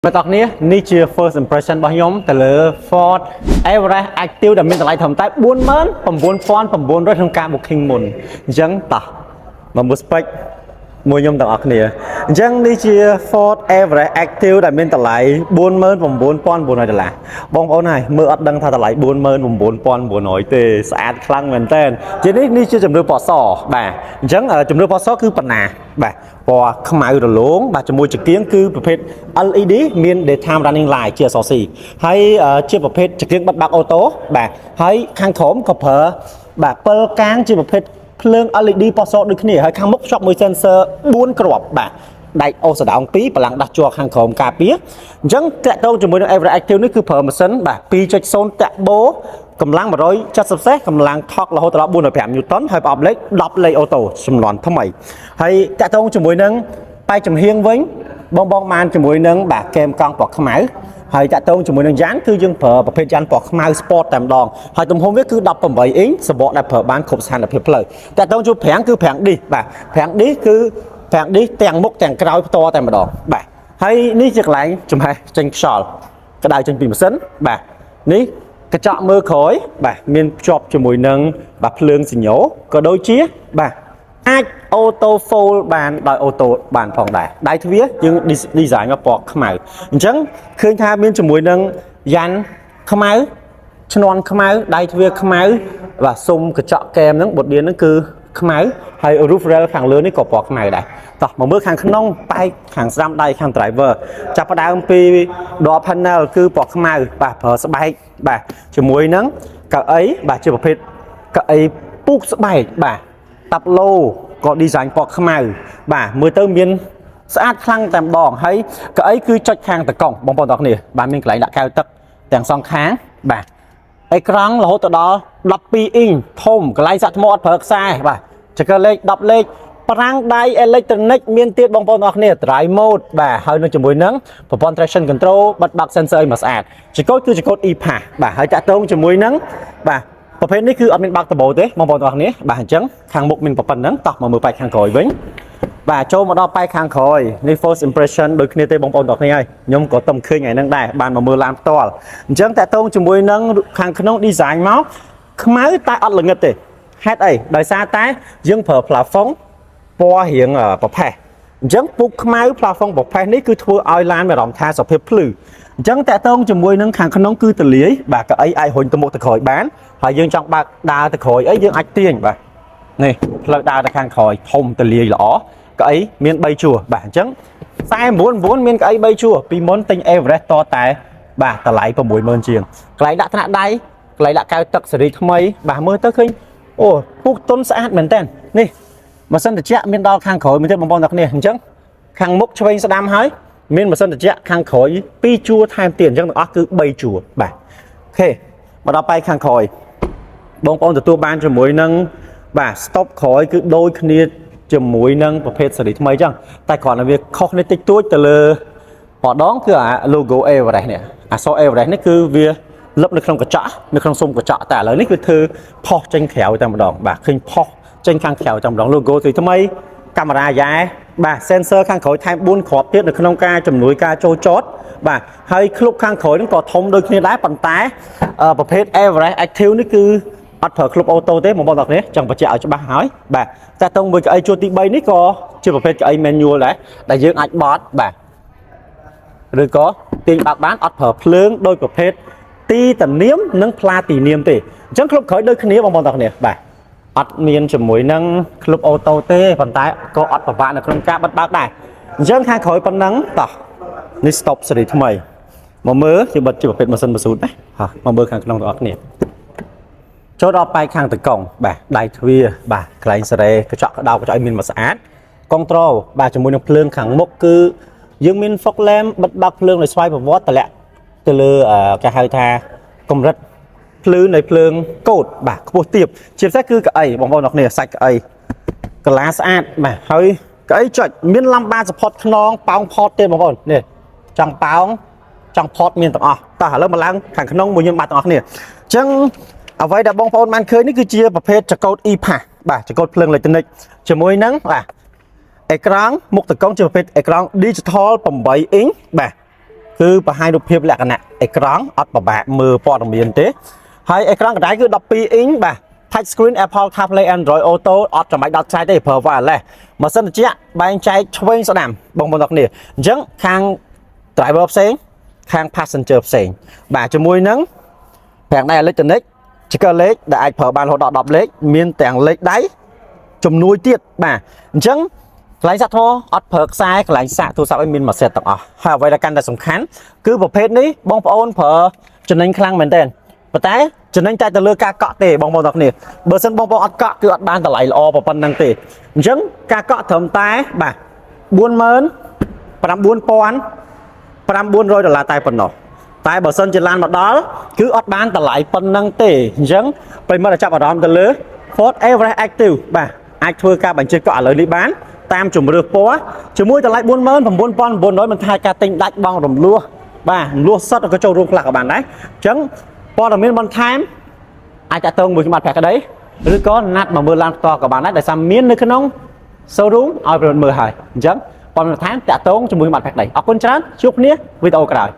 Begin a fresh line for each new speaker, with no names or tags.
Mà tọt nia, ní chưa first impression bao nhóm từ lỡ Ford Everest Active đã mình lại thầm tay buôn mến, phẩm buôn rất không cả một hình môn dân tỏ mà một spec mùi nhóm tọt nia dân ní chưa Ford Everest Active đã mình lại buôn mến buôn này là bông áo này mưa ớt đăng thà lại buôn mến buôn nói tê sạch khăn mình tên chỉ ní chưa chùm đưa bỏ sò bà dân ở chùm đưa bỏ sò cứ bật nà bà và không ai được lốn bà cho môi trực kiến cứประเภท LED មាន daytime running light ជាអសរស៊ីហើយជាប្រភេទtrực kiếnបិទបាក់អូតូបាទហើយខាងក្រោមក៏ប្រើបាទ7កាងជាប្រភេទភ្លើង LED ពណ៌សដូចគ្នាហើយខាងមុខភ្ជាប់មួយ sensor 4គ្រាប់បាទដៃអូសដង2បលាំងដាស់ជាប់ខាងក្រោមការពារអញ្ចឹងតាក់ទងជាមួយនឹង Everest Active នេះគឺប្រើម៉ាស៊ីនបាទ 2.0 Turbo កម្លាំង170សេសកម្លាំងថក់រហូតដល់45 Newton ហើយប្រអប់លេខ10លេខអូតូចំនួនថ្មីហើយតាក់ទងជាមួយនឹងបែកចំហៀងវិញបងបានជាមួយនឹងបាទកែមកង់ពណ៌ខ្មៅហើយតាក់ទងជាមួយនឹងយ៉ានគឺយើងប្រើប្រភេទយ៉ានពណ៌ខ្មៅ Sport តែម្ដងហើយទំហំវាគឺ18អ៊ីងសបកដែលប្រើបានគ្រប់ស្ថានភាពផ្លូវតាក់ទងជួបប្រាំងគឺប្រាំងឌីសបាទប្រាំងឌីសគឺប្រាំងឌីសទាំងមុខទាំងក្រោយផ្ទាល់តែម្ដងបាទហើយនេះជាកន្លែងចំហេះចេញខ្យល់ក្តៅចេញពីម៉ាស៊ីនបាទនេះកញ្ចក់មើលក្រោយបាទមានភ្ជាប់ជាមួយនឹងបាទភ្លើងសញ្ញោក៏ដូចជាបាទអាចអូតូ fold បានដោយអូតូបានផងដែរដៃទ្វារយើង design មកពណ៌ខ្មៅអញ្ចឹងឃើញថាមានជាមួយនឹងយ៉ាន់ខ្មៅឈ្នាន់ខ្មៅដៃទ្វារខ្មៅបាទសុំកញ្ចក់កែមហ្នឹងបត់ឌៀនហ្នឹងគឺខ្មៅហើយ roof rail ខាងលើនេះក៏ពណ៌ខ្មៅដែរតោះមកមើលខាងក្នុងបែកខាងស្ដាំដៃខាង driver ចាប់ផ្ដើមពី door panel គឺពណ៌ខ្មៅបាទប្រើស្បែកបាទជាមួយនឹងកៅអីបាទជាប្រភេទកៅអីពូកស្បែកបាទតាប់ឡូក៏ design ពណ៌ខ្មៅបាទមើលទៅមានស្អាតខ្លាំងតែម្ដងហើយកៅអីគឺចុចខាងតកង់បងប្អូនទាំងគ្នាបាទមានកន្លែងដាក់កែវទឹកទាំងសងខាងបាទអេក្រង់រហូតដល់12អ៊ីងធំកន្លែងសាក់ថ្មអត់ប្រើខ្សែបាទចង្កឹះលេខ10លេខប្រាំងដៃ electronic មានទៀតបងប្អូនទាំងគ្នា drive mode បាទហើយនៅជាមួយនឹងប្រព័ន្ធ traction control បិទបាក់ sensor ឲ្យមកស្អាតចង្កូតគឺចង្កូត e-pass បាទហើយតាក់ទងជាមួយនឹងបាទប្រភេទនេះគឺអត់មានបាក់តបោទេបងប្អូនទាំងគ្នាបាទអញ្ចឹងខាងមុខមានប៉ុណ្្នឹងតោះមកមើលប៉ែកខាងក្រោយវិញបាទចូលមកដល់ប៉ែកខាងក្រោយនេះ first impression ដូចគ្នាទេបងប្អូនទាំងគ្នាហើយខ្ញុំក៏ទំឃើញថ្ងៃហ្នឹងដែរបានមកមើលឡានផ្ទាល់អញ្ចឹងតាក់ទងជាមួយនឹងខាងក្នុង design មកខ្មៅតែអត់ល្ងឹតទេហេតុអីដោយសារតែយើងប្រើ plafond ពណ៌រៀងប្រផេះអញ្ចឹងពុកខ្មៅ plafond ប្រផេះនេះគឺធ្វើឲ្យឡានមានអារម្មណ៍ថាសភាពភ្លឺអញ្ចឹងតាក់ទងជាមួយនឹងខាងក្នុងគឺទលាយបាទកៅអីអាចរុញទៅមុខទៅក្រោយបានហើយយើងចង់បើកដើរទៅក្រោយអីយើងអាចទាញបាទនេះផ្លូវដើរទៅខាងក្រោយធំទលាយល្អកៅអីមាន3ជួរបាទអញ្ចឹង49មានកៅអី3ជួរពីមុនទិញ Everest តតែបាទតម្លៃ60000ជាងកន្លែងដាក់ថ្នាក់ដៃកន្លែងដាក់កែវទឹកសេរីថ្មីបាទមើលទៅឃើញអូពុកទុនស្អាតមែនតើនេះម៉ាស៊ីនត្រជាក់មានដល់ខាងក្រោយមួយទៀតបងប្អូនទាំងគ្នាអញ្ចឹងខាងមុខឆ្វេងស្ដាំហើយមានម៉ាស៊ីនត្រជាក់ខាងក្រោយ2ជួរថែមទៀតអញ្ចឹងទាំងអស់គឺ3ជួរបាទអូខេមកដល់ប៉ែកខាងក្រោយបងប្អូនទទួលបានជាមួយនឹងបាទ stop ក្រោយគឺដូចគ្នាជាមួយនឹងប្រភេទសេរីថ្មីអញ្ចឹងតែគ្រាន់តែវាខុសនេះតិចតួចទៅលើម្ដងគឺអា logo Everest នេះអក្សរ Everest នេះគឺវាលឹបនៅក្នុងកញ្ចក់នៅក្នុងស៊ុំកញ្ចក់តែឥឡូវនេះគឺធ្វើផុសចេញក្រៅតែម្ដងបាទឃើញផុសចេញខាងក្រៅតែម្ដង logo ស្រីថ្មីកាមេរ៉ាយ៉ែបាទ sensor ខាងក្រោយថែម4គ្រាប់ទៀតនៅក្នុងការជំនួយការចូលចតបាទហើយឃ្លុបខាងក្រោយនឹងក៏ធំដូចគ្នាដែរប៉ុន្តែប្រភេទ Everest Active នេះគឺអត់ប្រើឃ្លុបអូតូទេបងប្អូនទាំងគ្នាចង់បញ្ជាក់ឲ្យច្បាស់ហើយបាទតែតោះមួយកៅអីជួរទី3នេះក៏ជាប្រភេទកៅអី manual ដែរដែលយើងអាចបត់បាទឬក៏ទាញបាក់បានអត់ប្រើភ្លើងដោយប្រភេទទីតានាមនិងផ្លាទីនាមទេអញ្ចឹងឃ្លុបក្រោយដូចគ្នាបងប្អូនទាំងគ្នាបាទអត់មានជាមួយនឹងឃ្លុបអូតូទេប៉ុន្តែក៏អត់ពិបាកនៅក្នុងការបិទបើកដែរអញ្ចឹងខាងក្រោយប៉ុណ្ណឹងតោះនេះ stop សេរីថ្មីមកមើលជាបិទជាប្រភេទម៉ាស៊ីនម៉ាស៊ូតណាមកមើលខាងក្នុងទាំងអស់គ្នាចូលដល់ប៉ែកខាងតកង់បាទដៃទ្វារបាទកន្លែងសេរីកញ្ចក់ក្តៅកញ្ចក់ឲ្យមានមកស្អាត control បាទជាមួយនឹងភ្លើងខាងមុខគឺយើងមាន fog lamp បិទបើកភ្លើងដោយស្វ័យប្រវត្តិតម្លាក់ទៅលើគេហៅថាកម្រិតភ្លឺនៃភ្លើងកូដបាទខ្ពស់ទាបជាពិសេសគឺកៅអីបងប្អូនទាំងគ្នាសាច់កៅអីកន្លាស្អាតបាទហើយកៅអីចុចមានឡំបា support ខ្នងប៉ោងផតទេបងប្អូននេះចង់ប៉ោងចង់ផតមានទាំងអស់តោះឥឡូវមកឡើងខាងក្នុងមួយយើងបាទទាំងអស់គ្នាអញ្ចឹងអ្វីដែលបងប្អូនបានឃើញនេះគឺជាប្រភេទចង្កូត e-pass បាទចង្កូតភ្លើងអេឡិចត្រូនិកជាមួយនឹងបាទអេក្រង់មុខតកង់ជាប្រភេទអេក្រង់ digital 8 inch បាទ cứ và hai đục hiệp lại cái này ekran ở bà bạc mưa port miền thế hai ekran cái đấy cứ đọc pi inch bà touch screen Apple CarPlay Android Auto ở trong máy đặt trái để phở vào này mà sân chia bay trái chuyên sẽ làm bằng một đặc điểm dẫn khang driver xe khang passenger xe bà cho môi nắng hàng này lấy nick chỉ cần lấy đại phở bàn hồ đọc lấy miền tảng lấy đáy chùm nuôi tiết bà dẫn lấy ra thôi ở phở sai lấy xạ thu sao miền mà xe tập à vậy là căn là sủng khán cứ một phết ní bông ôn phở cho nên khang mình tên và té cho nên tay từ lừa ca cọ tề bong bong đặc nè bờ sân bong bong cọ cứ ban từ lại lo vào phần năng tề dẫn ca cọ thầm té bà buôn mớn làm buôn pon làm buôn rồi là tay phần nọ tay bờ sân trên lan mặt đó cứ ban từ lại phần năng tề dẫn bây giờ là chạm vào đó từ lứa Ford Everest Active bà ai thưa ca bản chơi cọ lời đi bán tam chủng được pó chỉ mua từ lại buôn mớn và buôn pon buôn nói mình thay ca tinh đạch bong đồng lúa bà lúa sắt ở cái châu rung lạc của bạn đấy chấn pon là miếng bон time ai trả tông 1 mặt phải cái đấyឬក៏ណាត់មកមើលឡានផ្ទាល់ក៏បានដែរដោយសារមាននៅក្នុង showroom ឲ្យប្រិយមិត្តមើលហើយអញ្ចឹងប៉ុន្តែថែមតាក់តងជាមួយមាត់ផាក់ដីអរគុណច្រើនជួបគ្នាវីដេអូក្រោយ